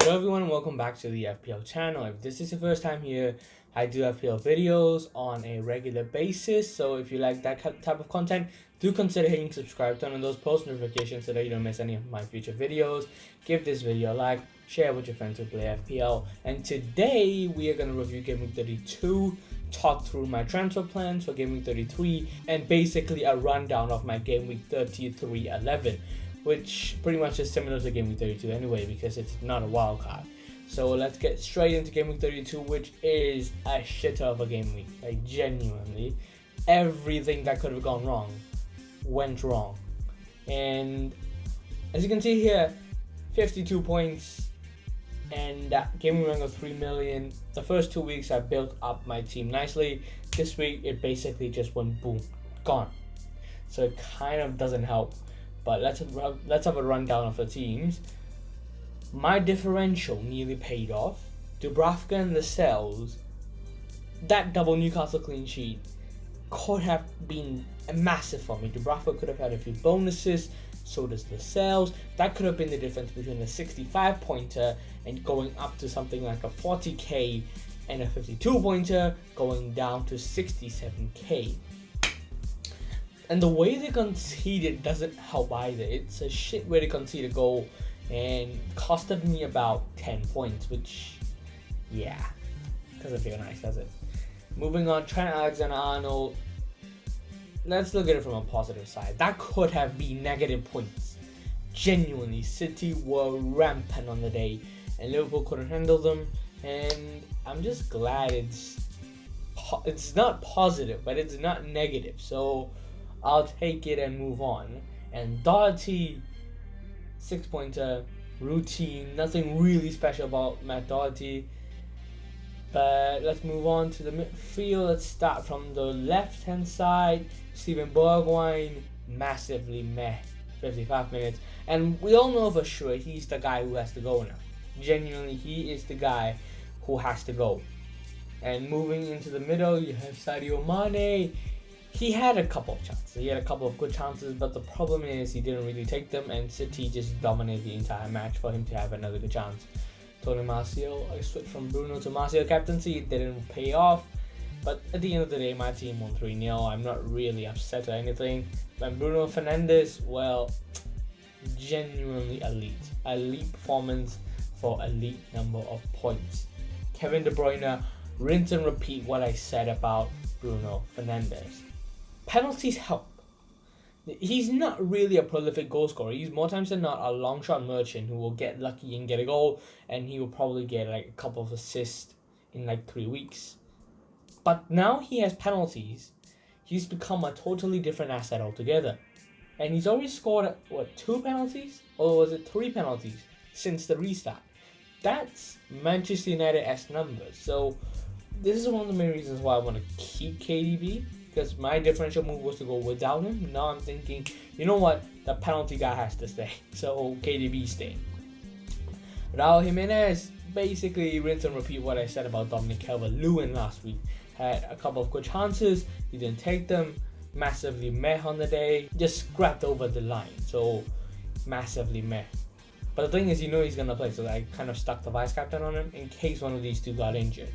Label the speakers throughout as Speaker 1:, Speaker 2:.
Speaker 1: Hello everyone and welcome back to the FPL channel. If this is your first time here, I do FPL videos on a regular basis. So if you like that type of content, do consider hitting subscribe, turn on those post notifications so that you don't miss any of my future videos. Give this video a like, share with your friends who play FPL. And today we are going to review Game Week 32, talk through my transfer plans for Game Week 33, and basically a rundown of my Game Week 33-11. Which pretty much is similar to Game Week 32 anyway, because it's not a wild card. So let's get straight into Game Week 32, which is a shitter of a game week. Like, genuinely, everything that could have gone wrong went wrong. And as you can see here, 52 points and game week rank of 3 million. The first 2 weeks I built up my team nicely. This week it basically just went boom, gone. So it kind of doesn't help. But let's have a rundown of the teams. My differential nearly paid off. Dubravka and Lascelles, that double Newcastle clean sheet could have been massive for me. Dubravka could have had a few bonuses, so does Lascelles. That could have been the difference between a 65 pointer and going up to something like a 40k, and a 52 pointer going down to 67k. And the way they conceded doesn't help either. It's a shit way to concede a goal and costed me about 10 points, which, yeah, doesn't feel nice, does it? Moving on, Trent Alexander-Arnold. Let's look at it from a positive side. That could have been negative points. Genuinely, City were rampant on the day and Liverpool couldn't handle them. And I'm just glad it's not positive, but it's not negative. So I'll take it and move on. And Doherty, 6-pointer, routine, nothing really special about Matt Doherty. But let's move on to the midfield. Let's start from the left-hand side. Steven Bergwijn, massively meh, 55 minutes. And we all know for sure he's the guy who has to go now. Genuinely, he is the guy who has to go. And moving into the middle, you have Sadio Mane. He had a couple of chances. He had a couple of good chances, but the problem is he didn't really take them, and City just dominated the entire match for him to have another good chance. Tony Martial, I switched from Bruno to Martial captaincy. It didn't pay off, but at the end of the day, my team won 3-0. I'm not really upset or anything. And Bruno Fernandez, well, genuinely elite. Elite performance for elite number of points. Kevin De Bruyne, rinse and repeat what I said about Bruno Fernandez. Penalties help. He's not really a prolific goal scorer. He's more times than not a long shot merchant who will get lucky and get a goal, and he will probably get like a couple of assists in like 3 weeks. But now he has penalties. He's become a totally different asset altogether. And he's already scored, 2 penalties? Or was it 3 penalties since the restart? That's Manchester United-esque numbers. So this is one of the main reasons why I want to keep KDB. Because my differential move was to go without him. Now I'm thinking, you know what? The penalty guy has to stay. So KDB staying. Raul Jimenez, basically rinse and repeat what I said about Dominic Calvert-Lewin last week. Had a couple of good chances. He didn't take them. Massively meh on the day. Just scrapped over the line. So massively meh. But the thing is, you know he's going to play. So I kind of stuck the vice captain on him in case one of these two got injured.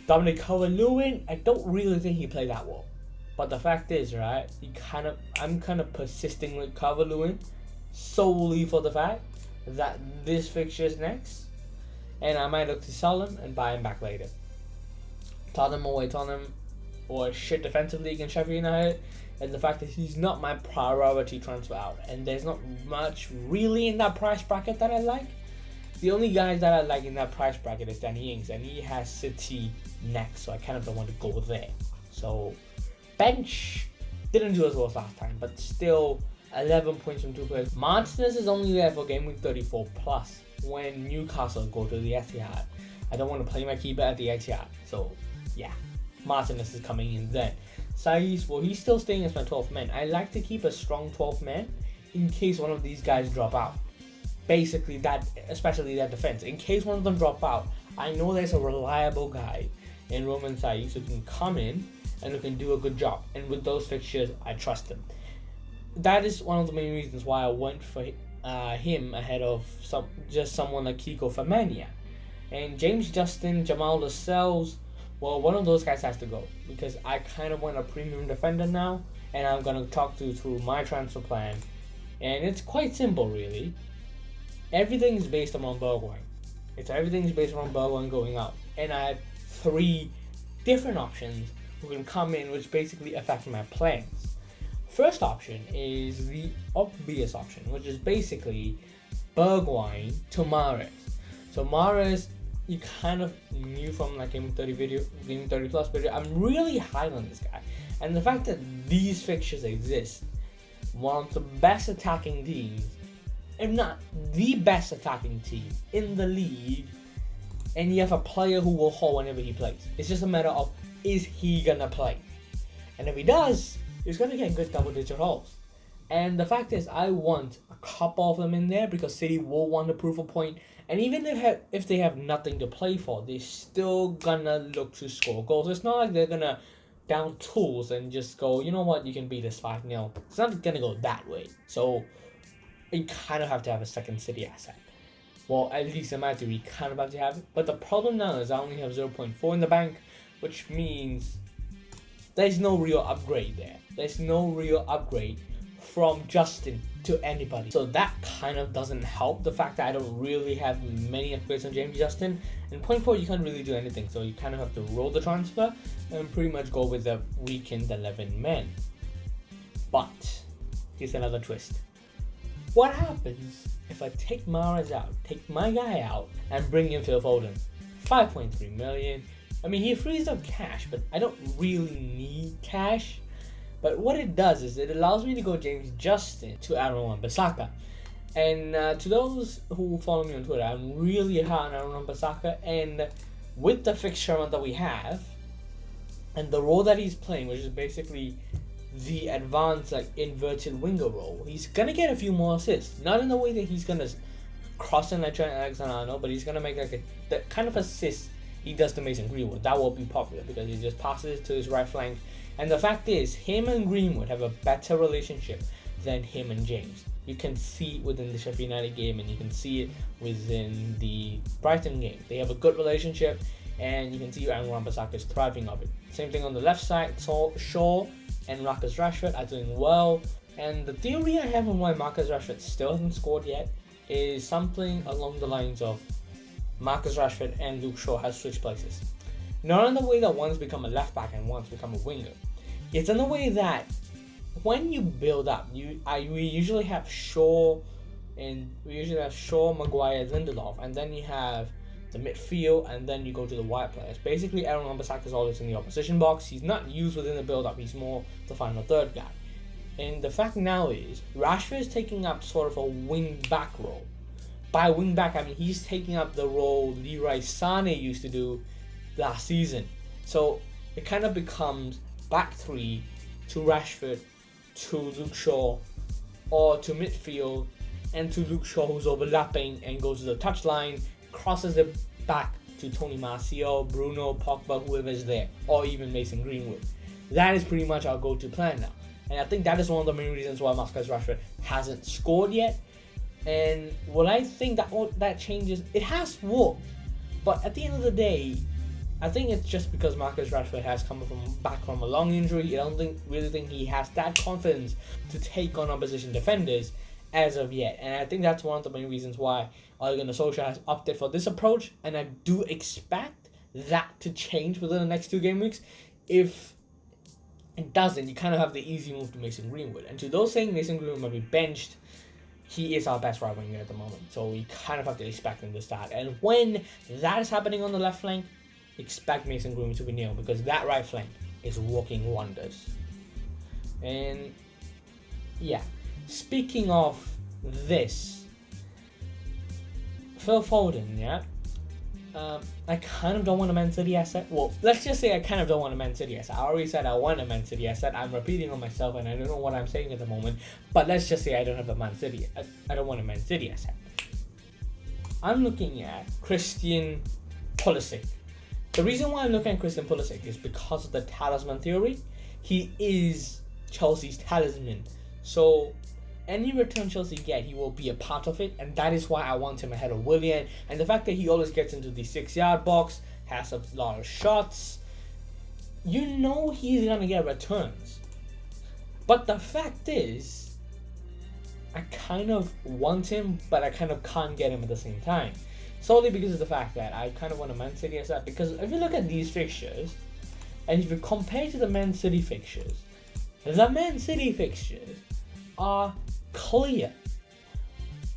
Speaker 1: Dominic Calvert-Lewin, I don't really think he played that well. But the fact is, right, I'm kind of persisting with Calvert-Lewin solely for the fact that this fixture is next. And I might look to sell him and buy him back later. Tottenham or shit defensively against Sheffield United. And the fact that he's not my priority transfer out. And there's not much really in that price bracket that I like. The only guys that I like in that price bracket is Danny Ings, and he has City next, so I kind of don't want to go there. So, bench didn't do as well as last time, but still 11 points from 2 players. Martinez is only there for Game Week 34 plus when Newcastle go to the Etihad. I don't want to play my keeper at the Etihad, so yeah, Martinez is coming in then. Saiz, well, he's still staying as my 12th man. I like to keep a strong 12th man in case one of these guys drop out. Basically that, especially that defense. In case one of them drop out, I know there's a reliable guy in Roman Saiz who can come in and who can do a good job. And with those fixtures, I trust him. That is one of the main reasons why I went for him ahead of someone like Kiko Femenia. And James Justin, Jamal Lascelles, well, one of those guys has to go because I kind of want a premium defender now, and I'm going to talk you through my transfer plan. And it's quite simple, really. Everything's based on Bergwijn. Everything's based on Bergwijn going out. And I have 3 different options who can come in, which basically affect my plans. First option is the obvious option, which is basically Bergwijn to Mahrez. So Mahrez, you kind of knew from like Game 30 plus video, I'm really high on this guy. And the fact that these fixtures exist, one of the best attacking teams, if not the best attacking team in the league, and you have a player who will haul whenever he plays. It's just a matter of, is he gonna play? And if he does, he's gonna get good double-digit hauls. And the fact is, I want a couple of them in there because City will want to prove a point. And even if they have nothing to play for, they're still gonna look to score goals. It's not like they're gonna down tools and just go, you know what, you can beat us 5-0. It's not gonna go that way. So you kind of have to have a second City asset. Well, at least in my theory, you kind of have to have it. But the problem now is I only have 0.4 in the bank, which means there's no real upgrade there. There's no real upgrade from Justin to anybody. So that kind of doesn't help the fact that I don't really have many upgrades on James Justin. And 0.4, you can't really do anything. So you kind of have to roll the transfer and pretty much go with the weakened 11 men. But here's another twist. What happens if I take Mahrez out, take my guy out, and bring in Phil Foden? 5.3 million. I mean, he frees up cash, but I don't really need cash. But what it does is it allows me to go James Justin to Wan-Bissaka. And to those who follow me on Twitter, I'm really high on Wan-Bissaka. And with the fixture amount that we have, and the role that he's playing, which is basically the advanced like inverted winger role, he's gonna get a few more assists. Not in the way that he's gonna cross in like Trent Alexander-Arnold, but he's gonna make like the kind of assist he does to Mason Greenwood. That will be popular because he just passes to his right flank. And the fact is, him and Greenwood have a better relationship than him and James. You can see it within the Sheffield United game, and you can see it within the Brighton game. They have a good relationship, and you can see Wan-Bissaka is thriving of it. Same thing on the left side. So Shaw and Marcus Rashford are doing well. And the theory I have on why Marcus Rashford still hasn't scored yet is something along the lines of Marcus Rashford and Luke Shaw have switched places. Not in the way that one's become a left back and one's become a winger. It's in the way that when you build up, we usually have Shaw, Maguire, Lindelof, and then you have the midfield, and then you go to the wide players. Basically, Wan-Bissaka is always in the opposition box. He's not used within the build-up. He's more the final third guy. And the fact now is, Rashford is taking up sort of a wing-back role. By wing-back, I mean he's taking up the role Leroy Sané used to do last season. So it kind of becomes back 3 to Rashford, to Luke Shaw, or to midfield, and to Luke Shaw, who's overlapping and goes to the touchline, crosses it back to Tony Martial, Bruno, Pogba, whoever is there, or even Mason Greenwood. That is pretty much our go-to plan now. And I think that is one of the main reasons why Marcus Rashford hasn't scored yet. And what I think that changes, it has worked. But at the end of the day, I think it's just because Marcus Rashford has come back from a long injury. I don't really think he has that confidence to take on opposition defenders as of yet. And I think that's one of the main reasons why Ole Gunnar Solskjaer has opted for this approach. And I do expect that to change within the next 2 game weeks. If it doesn't, you kind of have the easy move to Mason Greenwood. And to those saying Mason Greenwood might be benched, he is our best right winger at the moment. So we kind of have to expect him to start. And when that is happening on the left flank, expect Mason Greenwood to be nil, because that right flank is working wonders. And yeah, speaking of this, Phil Foden, yeah, I kind of don't want a Man City asset. Well, let's just say I kind of don't want a Man City asset. I already said I want a Man City asset. I'm repeating on myself, and I don't know what I'm saying at the moment. But let's just say I don't have a Man City. I don't want a Man City asset. I'm looking at Christian Pulisic. The reason why I'm looking at Christian Pulisic is because of the talisman theory. He is Chelsea's talisman. So any return Chelsea get, he will be a part of it, and that is why I want him ahead of Willian. And the fact that he always gets into the 6-yard box, has a lot of shots, you know he's gonna get returns. But the fact is, I kind of want him, but I kind of can't get him at the same time. Solely because of the fact that I kind of want a Man City as that. Because if you look at these fixtures, and if you compare to the Man City fixtures, the Man City fixtures are clear.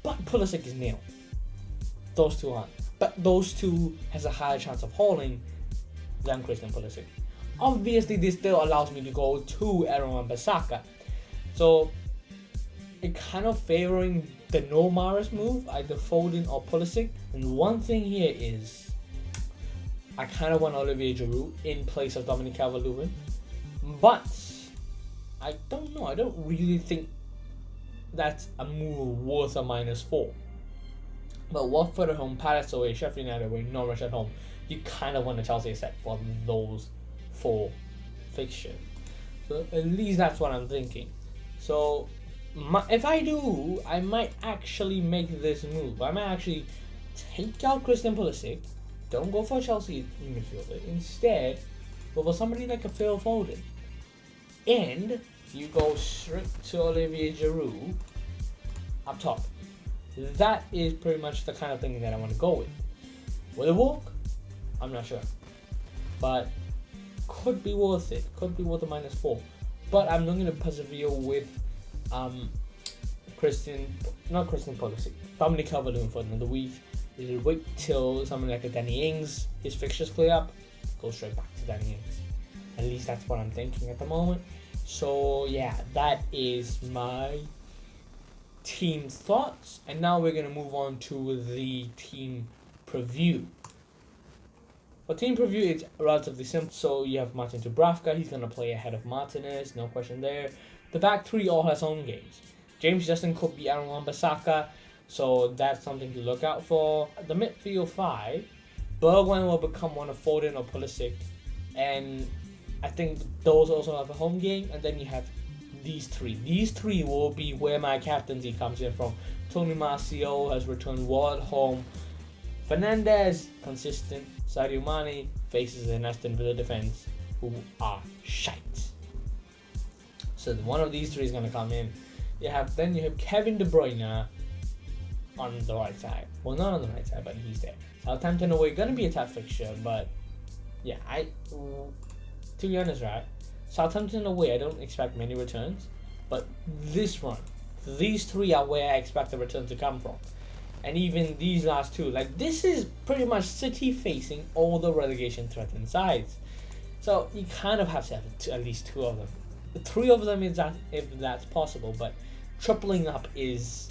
Speaker 1: But Pulisic is nil. Those two aren't. But those two has a higher chance of holding than Christian Pulisic. Obviously, this still allows me to go to Wan-Bissaka. So, it kind of favoring the no Mahrez move, either Foden or Pulisic. And one thing here is, I kind of want Olivier Giroud in place of Dominic Calvert-Lewin. But, I don't know. I don't really think that's a move worth a -4. But Watford at home, Palace away, Sheffield United away, Norwich at home. You kind of want a Chelsea set for those 4 fixtures. So at least that's what I'm thinking. So if I do, I might actually make this move. I might actually take out Christian Pulisic. Don't go for Chelsea midfielder. Instead, go for somebody like a Phil Foden. And you go straight to Olivier Giroud up top. That is pretty much the kind of thing that I want to go with. Will it work? I'm not sure. But could be worth it. Could be worth a -4. But I'm not going to persevere with not Christian Pulisic, Dominic Calvert-Lewin for another week. It'll wait till something like a Danny Ings, his fixtures clear up, go straight back to Danny Ings. At least that's what I'm thinking at the moment. So yeah, that is my team thoughts, and now we're going to move on to the team preview. For team preview, it's relatively simple. So you have Martin Dubravka, he's going to play ahead of Martinez, no question there. The back 3 all has home games. James Justin could be Aaron Wan-Bissaka, so that's something to look out for. The midfield 5, Bergwijn will become one of Foden or Pulisic, and I think those also have a home game. And then you have these 3. These 3 will be where my captaincy comes in from. Tony Martial has returned well at home. Fernandez, consistent. Sadio Mane faces an Aston Villa defense who are shite. So one of these 3 is going to come in. Then you have Kevin De Bruyne on the right side. Well, not on the right side, but he's there. Southampton away, going to be a tough fixture, but yeah, to be honest, right? Southampton away, I don't expect many returns, but this run, these 3 are where I expect the return to come from. And even these last 2, like this is pretty much City facing all the relegation threatened sides. So you kind of have to have at least 2 of them. 3 of them is that, if that's possible, but tripling up is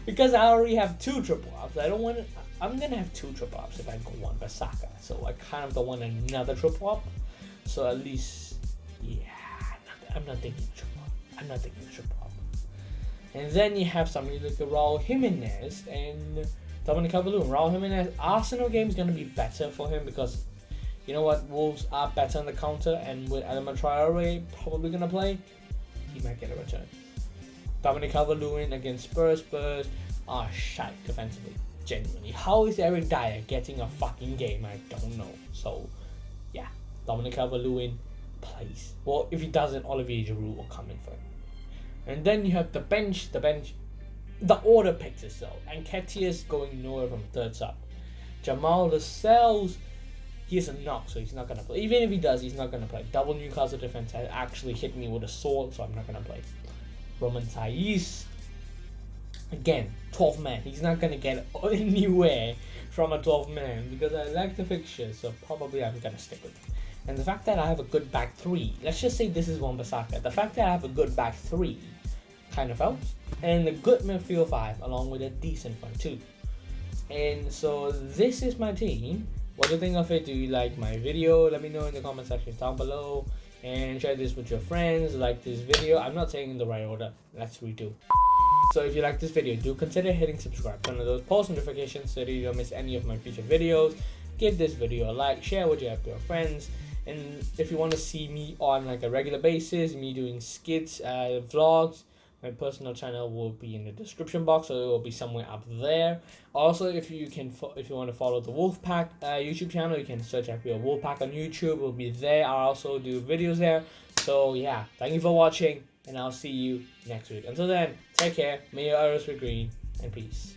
Speaker 1: because I already have 2 triple ups. I don't want to. I'm gonna have 2 triple ups if I go Wan-Bissaka. So I kind of don't want another triple up. So at least, yeah, I'm not thinking triple up. I'm not thinking triple up. And then you have somebody like Raul Jimenez and Dominic Calvert-Lewin. Raul Jimenez, Arsenal game is gonna be better for him because you know what, Wolves are better on the counter, and with Adama Traore probably gonna play, he might get a return. Dominic Calvert-Lewin against Spurs are shite defensively. Genuinely. How is Eric Dyer getting a fucking game? I don't know. So, yeah. Dominic Calvert-Lewin plays. Well, if he doesn't, Olivier Giroud will come in for him. And then you have the bench. The order picks itself. Nketiah's going nowhere from 3rd sub. Jamal Lascelles, he has a knock, so he's not going to play. Even if he does, he's not going to play. Double Newcastle defense has actually hit me with a sword, so I'm not going to play. Roman Saiz, again, 12 man. He's not going to get anywhere from a 12 man because I like the fixture, so probably I'm going to stick with it. And the fact that I have a good back 3, let's just say this is Wan-Bissaka. The fact that I have a good back 3 kind of helps. And a good midfield 5 along with a decent front 2. And so this is my team. What do you think of it? Do you like my video? Let me know in the comment section down below. And share this with your friends. Like this video. I'm not saying in the right order. Let's redo. So if you like this video, do consider hitting subscribe. Turn on those post notifications so that you don't miss any of my future videos. Give this video a like. Share with your friends. And if you want to see me on like a regular basis, me doing skits, vlogs, my personal channel will be in the description box, so it will be somewhere up there. Also, if you want to follow the Wolfpack YouTube channel, you can search FPL Wolfpack on YouTube. It will be there. I'll also do videos there. So yeah, thank you for watching, and I'll see you next week. Until then, take care. May your arrows be green, and peace.